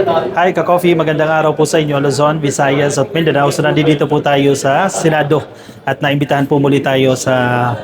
Hi, Ka-Coffee. Magandang araw po sa inyo, Luzon, Visayas at Mindanao. So nandito po tayo sa Senado at naimbitahan po muli tayo sa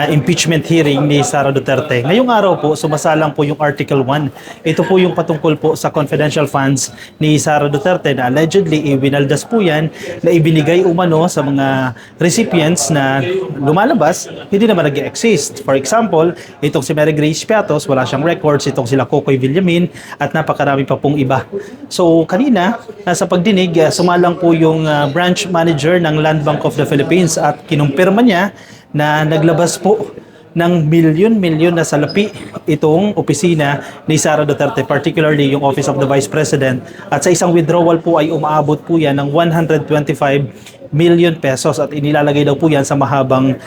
impeachment hearing ni Sara Duterte. Ngayong araw po, sumasalang po yung Article 1. Ito po yung patungkol po sa confidential funds ni Sara Duterte na allegedly ibinaldas po yan na ibinigay umano sa mga recipients na lumalabas, hindi naman nag-exist. For example, itong si Mary Grace Piatos, wala siyang records. Itong sila Kokoy Villamin at napakarami pa pong iba. So kanina, sa pagdinig, sumalang po yung branch manager ng Land Bank of the Philippines at kinumpirma niya na naglabas po ng milyon-milyon na salapi itong opisina ni Sara Duterte, particularly yung Office of the Vice President. At sa isang withdrawal po ay umaabot po yan ng 125 million pesos at inilalagay daw po yan sa mahabang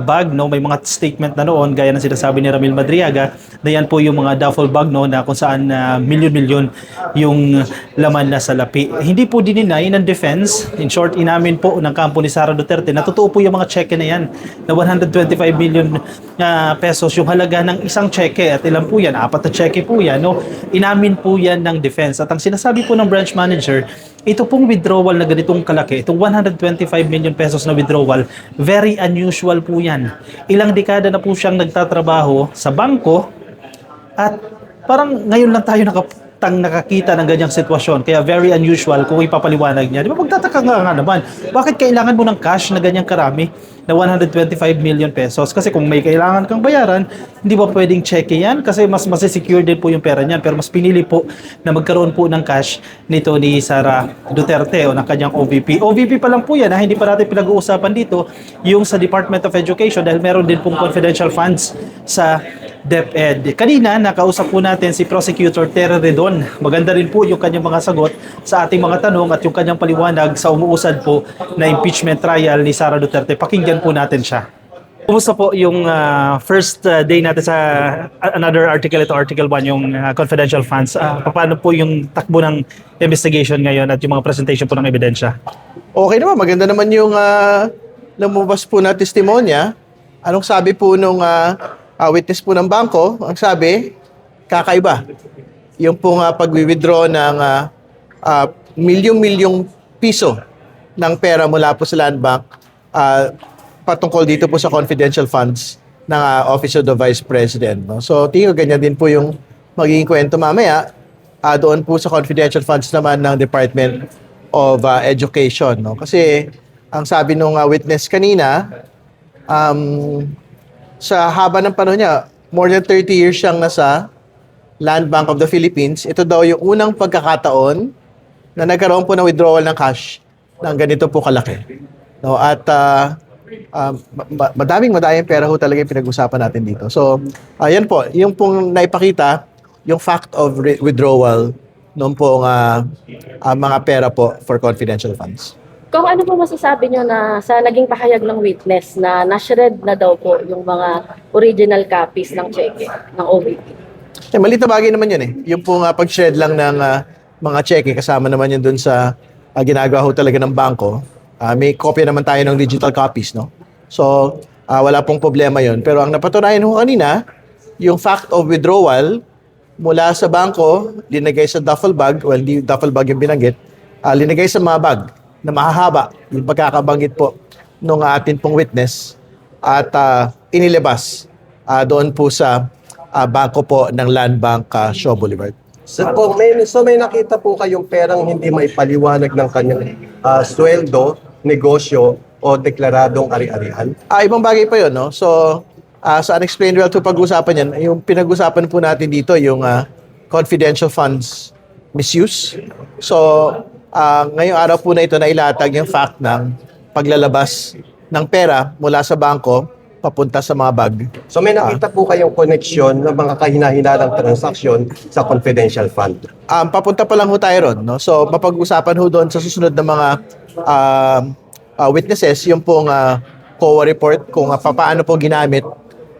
bag. No? May mga statement na noon, gaya ng sinasabi ni Ramil Madriaga, na yan po yung mga duffel bag, no, na kung saan milyon-milyon yung laman na salapi. Hindi po dininay ng defense. In short, inamin po ng kampo ni Sara Duterte na totoo po yung mga cheque na yan na 125 million pesos yung halaga ng isang cheque. At ilan po yan? 4 na cheque po yan. No? Inamin po yan ng defense. At ang sinasabi po ng branch manager, ito pong withdrawal na ganitong kalaki, itong 125 million pesos na withdrawal, very unusual po yan. Ilang dekada na po siyang nagtatrabaho sa bangko at parang ngayon lang tayo nakakita ng ganyang sitwasyon. Kaya very unusual kung ipapaliwanag niya. Di ba magtataka nga naman, bakit kailangan mo ng cash na ganyang karami na 125 million pesos? Kasi kung may kailangan kang bayaran, hindi ba pwedeng check yan? Kasi mas masisecure din po yung pera niyan. Pero mas pinili po na magkaroon po ng cash nito ni Sara Duterte o ng kanyang OVP. OVP pa lang po yan, hindi pa natin pinag-uusapan dito yung sa Department of Education dahil meron din pong confidential funds sa DepEd. Kanina, nakausap po natin si Prosecutor Terry Redon. Maganda rin po yung kanyang mga sagot sa ating mga tanong at yung kanyang paliwanag sa umuusad po na impeachment trial ni Sara Duterte. Pakinggan po natin siya. Kumusta po yung first day natin sa another article, ito Article 1, yung confidential funds? Paano po yung takbo ng investigation ngayon at yung mga presentation po ng ebidensya? Okay naman, maganda naman yung lumabas po na testimonya. Anong sabi po nung witness po ng bangko? Ang sabi, kakaiba. Yung pong pag-withdraw ng milyong-milyong piso ng pera mula po sa Land Bank patungkol dito po sa confidential funds ng Office of the Vice President. No? So, tingin ko ganyan din po yung magiging kwento mamaya doon po sa confidential funds naman ng Department of Education. No? Kasi, ang sabi nung witness kanina, sa haba ng panahon niya, more than 30 years siyang nasa Land Bank of the Philippines. Ito daw yung unang pagkakataon na nagkaroon po ng withdrawal ng cash ng ganito po kalaki. No? At madaming pera ho talaga yung pinag-usapan natin dito. So, ayan po, yung pong naipakita, yung fact of withdrawal noong pong mga pera po for confidential funds. Kung ano po masasabi nyo na sa naging pahayag ng witness na na-shred na daw po yung mga original copies ng cheque ng OVP? Maliit na bagay naman yun eh. Yung pong pag-shred lang ng mga cheque, kasama naman yun dun sa ginagawa ho talaga ng bangko. May kopya naman tayo ng digital copies, no? So, wala pong problema yun. Pero ang napatunayan ho kanina, yung fact of withdrawal mula sa bangko, linagay sa duffel bag, well, di duffel bag yung binanggit, linagay sa mga bag na mahahaba, yung pagkakabanggit po nung atin pong witness, at inilabas doon po sa bangko po ng Land Bank Shaw Boulevard. So may nakita po kayong perang hindi may paliwanag ng kanyang sweldo, negosyo, o deklaradong ari-arian? Ibang bagay pa yun, no? So, sa unexplained wealth, pag-usapan yan, yung pinag-usapan po natin dito, yung confidential funds misuse. So, ngayong araw po na ito, nailatag yung fact ng paglalabas ng pera mula sa bangko papunta sa mga bag. So may nakita po kayong koneksyon ng mga kahina-hinalang transaksyon sa confidential fund? Papunta pa lang ho tayo ron, no? So, mapag-usapan ho doon sa susunod na mga witnesses, yung pong COA report kung paano po ginamit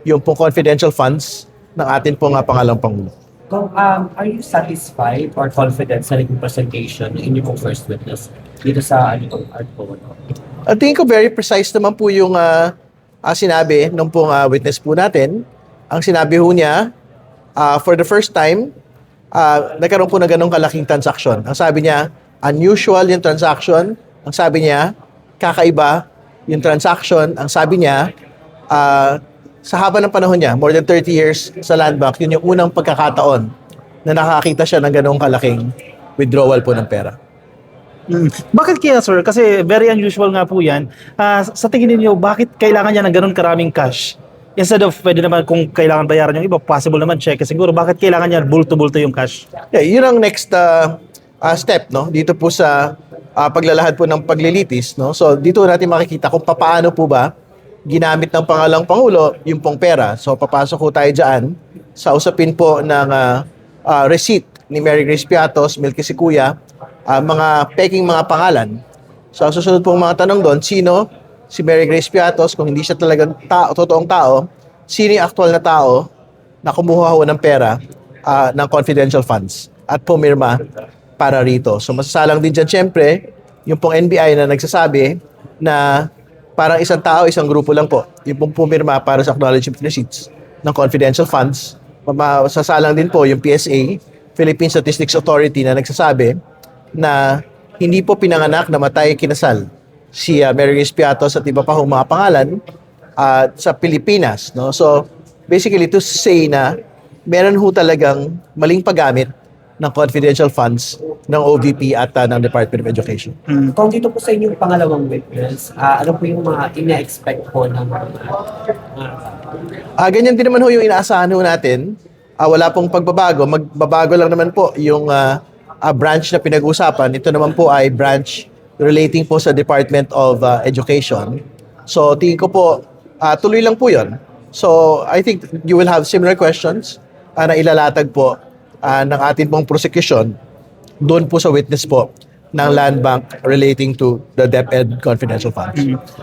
yung pong confidential funds ng atin pong pangalang Pangulo. Are you satisfied or confident sa naging presentation ng inyong first witness dito sa article? Tingin ko very precise naman po yung sinabi nung pong witness po natin. Ang sinabi ho niya, for the first time, nagkaroon po na ganong kalaking transaction. Ang sabi niya, unusual yung transaction. Ang sabi niya, kakaiba yung transaction. Ang sabi niya, sa haba ng panahon niya, more than 30 years sa land bank, yun yung unang pagkakataon na nakakita siya ng ganong kalaking withdrawal po ng pera. Bakit kaya, sir? Kasi very unusual nga po yan. Sa tingin niyo, bakit kailangan niya ng ganun karaming cash? Instead of, pwede naman kung kailangan bayaran yung iba, possible naman check. Siguro, bakit kailangan niya bulto-bulto yung cash? Yeah, yun ang next step, no? Dito po sa paglalahad po ng paglilitis, no? So, dito natin makikita kung paano po ba ginamit ng pangalang Pangulo yung pong pera. So, papasok po tayo dyan sa usapin po ng receipt ni Mary Grace Piatos, Milky si Kuya, mga peking mga pangalan. So, ang susunod pong mga tanong doon, sino si Mary Grace Piatos? Kung hindi siya talagang totoong tao, sino yung actual na tao na kumuha ho ng pera ng confidential funds at pumirma para rito. So, masasalang din dyan, syempre, yung pong NBI na nagsasabi na parang isang tao, isang grupo lang po. Yung pong pumirma para sa acknowledgement receipts ng confidential funds. Masasalang din po yung PSA, Philippine Statistics Authority, na nagsasabi na hindi po pinanganak, namatay, kinasal si Mary Grace Piatos at iba pa hong mga pangalan sa Pilipinas. No? So, basically, to say na meron ho talagang maling paggamit ng confidential funds ng OVP at ng Department of Education. Kung dito po sa inyong pangalawang witness, ano po yung mga ina-expect po ng Ganyan din naman ho yung inaasahan ho natin. Wala pong pagbabago. Magbabago lang naman po yung branch na pinag-uusapan. Ito naman po ay branch relating po sa Department of Education. So, tingin ko po, tuloy lang po yun. So, I think you will have similar questions na ilalatag po ng ating pong prosecution doon po sa witness po ng Land Bank relating to the DepEd confidential funds.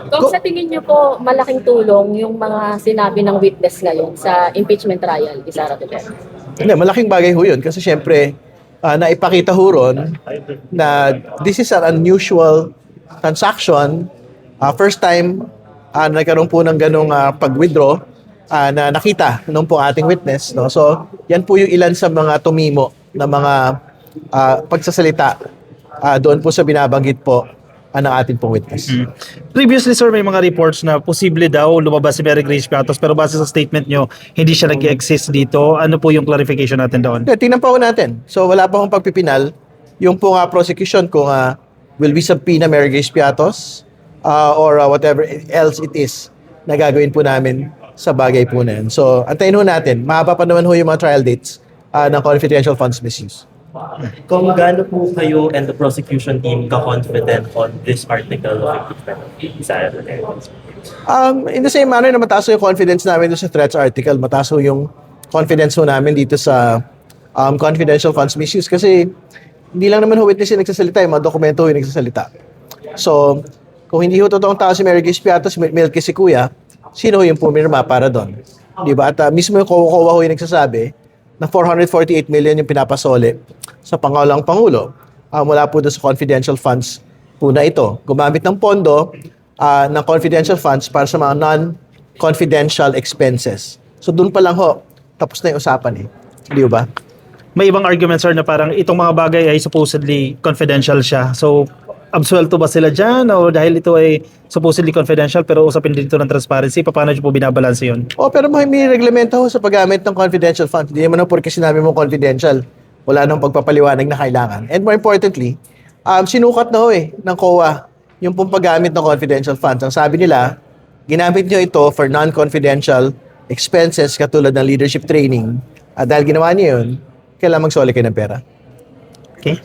Kung sa tingin niyo po, malaking tulong yung mga sinabi ng witness ngayon sa impeachment trial ni Sara Duterte. Hindi, malaking bagay ho yun kasi syempre naipakita ho ron na this is an unusual transaction. First time nagkaroon po ng ganong pag-withdraw na nakita nung po ating witness. No? So, yan po yung ilan sa mga tumimo na mga pagsasalita doon po sa binabanggit po ng ating pong witness. Previously, sir, may mga reports na posible daw lumabas si Mary Grace Piatos, pero base sa statement nyo, hindi siya nag-exist dito. Ano po yung clarification natin doon? Tingnan pa ho natin. So, wala pa hong pagpipinal. Yung po prosecution kung will we subpoena Mary Grace Piatos or whatever else it is na gagawin po namin sa bagay po na yun. So, antayin ho natin. Mahaba pa naman ho yung mga trial dates ng confidential funds misuse. Kung gaano po kayo and the prosecution team ka-confident on this article of impeachment sa In the same manner na mataas ho yung confidence namin doon sa threats article, mataas ho yung confidence ho namin dito sa confidential funds misuse kasi hindi lang naman ho witness yung nagsasalita, yung mga dokumento ho yung nagsasalita. So, kung hindi ho totoong tao si Mary Grace Piatos, Milky si Kuya, sino ho yung pumirma para doon? Diba? At mismo yung COA ho yung nagsasabi na 448 million yung pinapasole sa pangalang Pangulo mula po doon sa confidential funds po na ito. Gumamit ng pondo ng confidential funds para sa mga non-confidential expenses. So doon pa lang ho, tapos na yung usapan Di ba? May ibang argument, sir, na parang itong mga bagay ay supposedly confidential siya. So, absuelto ba sila dyan? O dahil ito ay supposedly confidential pero usapin dito ng transparency, paano nyo po binabalanse yun? Pero may reglamento ho sa paggamit ng confidential funds. Hindi naman ho porque sinabi mo confidential, wala nang pagpapaliwanag na kailangan. And more importantly, sinukat na ho ng COA yung pong paggamit ng confidential funds. Ang sabi nila, ginamit nyo ito for non-confidential expenses katulad ng leadership training. At dahil ginawa niyo yun, kailangan magsoli kayo ng pera. Okay?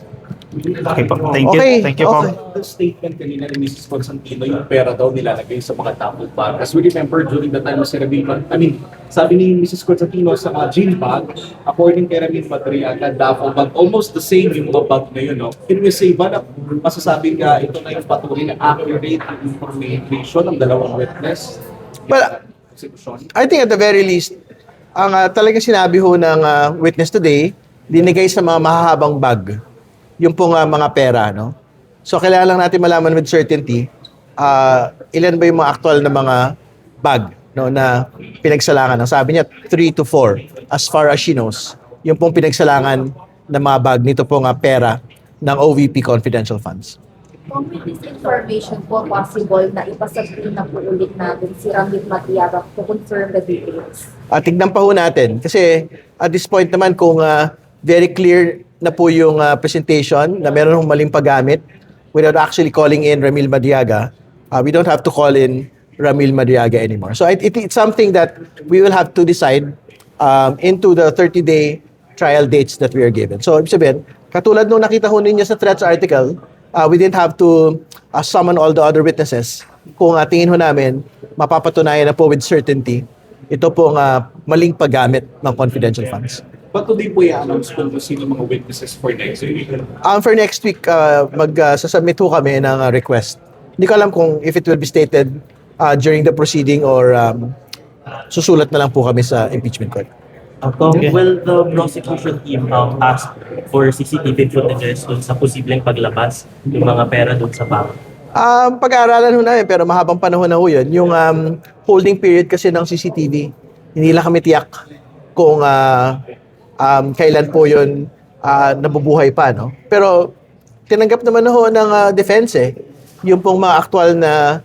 Okay po. Thank you. Okay. Thank you po. Okay. The statement kanina ni Mrs. Constantino, yung pera daw nilalagay sa mga duffel bag. As we remember during the time of Seramin, sabi ni Mrs. Constantino sa mga gym bag, according kay Ramin Madriaga, duffel bag, almost the same yung mga bag na yun. No? Can we say ba na masasabing ito na yung patuloy na accurate information ng dalawang witness? Well, I think at the very least, ang talagang sinabi ho ng witness today, dinigay sa mga mahahabang bag yung pong mga pera, no? So, kailangan lang natin malaman with certainty ilan ba yung mga actual na mga bag, no, na pinagsalangan. Ang sabi niya, 3 to 4, as far as she knows, yung pong pinagsalangan na mabag nito pong pera ng OVP confidential funds. Kung with this information po, possible na ipasabihin na po ulit natin si Ramil Matiaga to confirm the details. Tignan pa ho natin. Kasi at this point naman, kung very clear na po yung presentation na meron hong maling paggamit without actually calling in Ramil Madiaga, we don't have to call in Ramil Madiaga anymore. So it's something that we will have to decide into the 30-day trial dates that we are given. So, ibig sabihin, katulad nung nakita ho ninyo sa threats article, we didn't have to summon all the other witnesses. Kung tingin ho namin, mapapatunayan na po with certainty, ito pong maling paggamit ng confidential funds. But today po i-announce kung sino mga witnesses for next week. For next week, mag-submit ho kami ng request. Hindi ko alam kung if it will be stated during the proceeding or susulat na lang po kami sa impeachment court. Will the prosecution team ask for CCTV footages dun sa posibleng paglabas yung mga pera dun sa bank? Pag-aaralan ho namin, pero mahabang panahon na ho yun. Yung holding period kasi ng CCTV, hindi lang kami tiyak kung kailan po yun nabubuhay pa. No? Pero tinanggap naman ho ng defense yung pong mga aktual na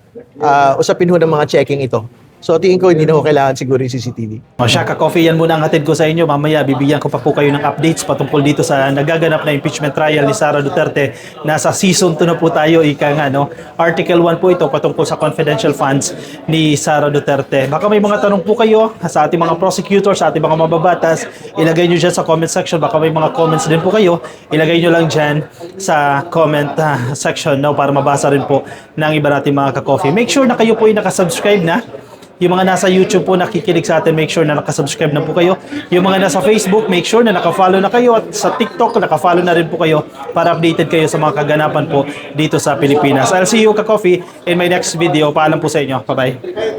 usapin ho ng mga checking ito. So tingin ko hindi na ho kailangan siguro yung CCTV. Shaka Coffee, yan muna ang hatid ko sa inyo. Mamaya bibigyan ko pa po kayo ng updates patungkol dito sa nagaganap na impeachment trial ni Sara Duterte. Nasa season 2 na po tayo, ika nga, no? Article 1 po ito patungkol sa confidential funds ni Sara Duterte. Baka may mga tanong po kayo sa ating mga prosecutors, sa ating mga mababatas, ilagay nyo dyan sa comment section. Baka may mga comments din po kayo, ilagay nyo lang dyan sa comment section, no? Para mabasa rin po ng iba nating mga ka-coffee. Make sure na kayo po ay nakasubscribe na. Yung mga nasa YouTube po nakikinig sa atin, make sure na nakasubscribe na po kayo. Yung mga nasa Facebook, make sure na nakafollow na kayo. At sa TikTok, nakafollow na rin po kayo para updated kayo sa mga kaganapan po dito sa Pilipinas. I'll see you, ka-coffee, in my next video. Paalam po sa inyo. Bye-bye.